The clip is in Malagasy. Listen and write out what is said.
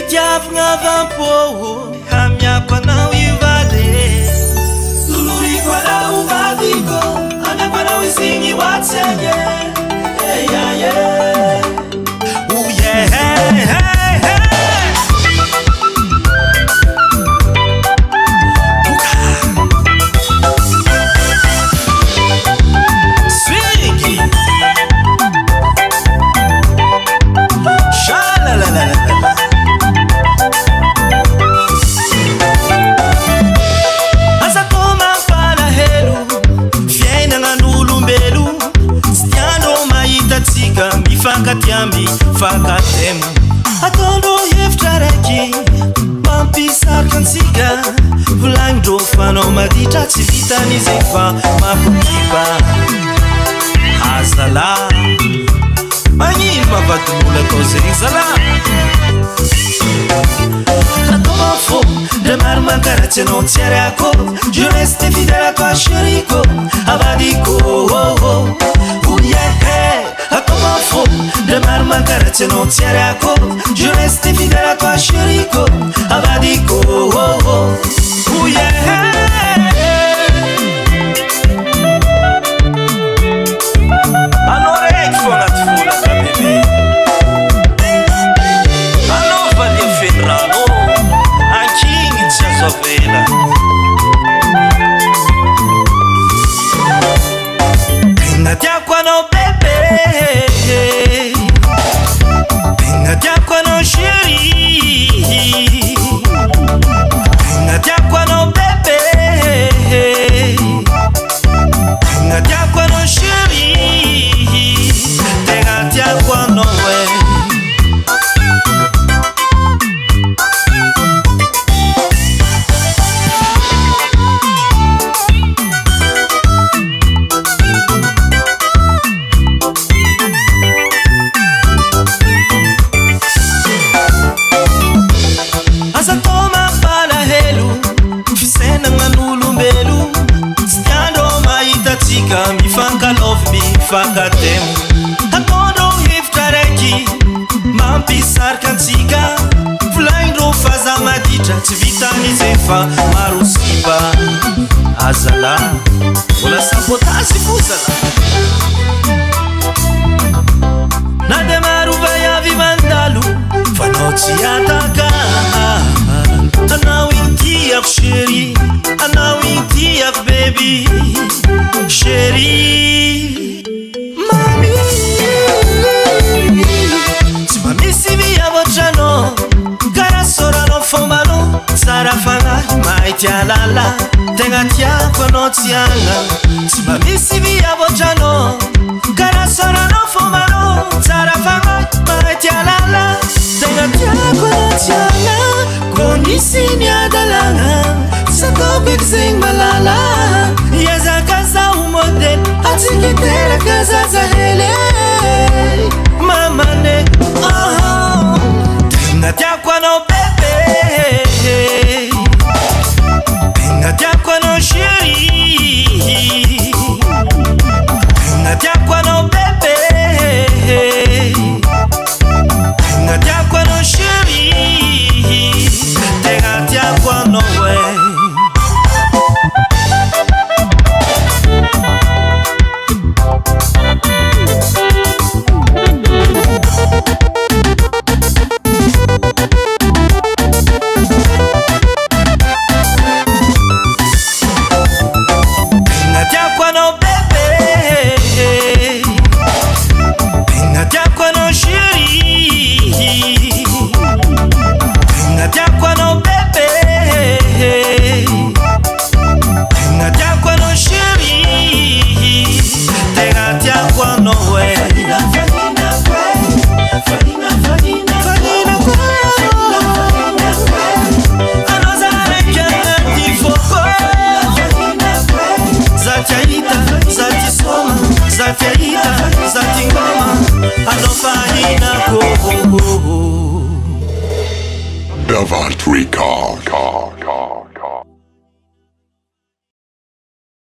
Fitiavagna avampo amiako anao ivale toloriko anao vadiko amiako anao isigny oatsegny oh yeah Fakatiambi fakatemo atondo hevitra raiky mampisarika antsika volagnin-dro fanao maditra tsy vitan'izy efa mapokipa azala magnino mavadin'olo atao zegny zala atao mafô ndra maro mankaratsy anao tsy ariako je reste fidèle à toi chérico avadiko atao mafô ndra maro mankaratsy anao tsy ariako je reste fidèle à toi chérico avadiko anao raiky fô agnaty volaka bebe anao valia feny rano ankigny tsy azo avela tegna tiako anao bebe tegna tiako anao chéri tegna tiako anao bebe tegna tiako anao chéri tegna tiako anao fakatemo atondro hevitra raiky mampisarika antsika volagnin-dro faza maditra tsy vitan'izy efa maro sipa azala vola sabotasy fo zala na de maro vaiavy mandalo fanao tsy ataka anao intiako chéri anao intiako baby chéri Sara fanahy maity alala tegna tiako anao tsy agna tsy mba misy viavoatranao karaha soranao fombanao tsara fanahy maity alala tegna tiako anao tsy agna ko nisy miadalagna tsy ataoko eky zegny malala iezaka zaho modely atsika iteraka zaza hely mamane tegna tiako anao bebe tegna tiako anao chéri tegna tiako anao bebe tegna tiako anao chéri tegna tiako anao Davant Record.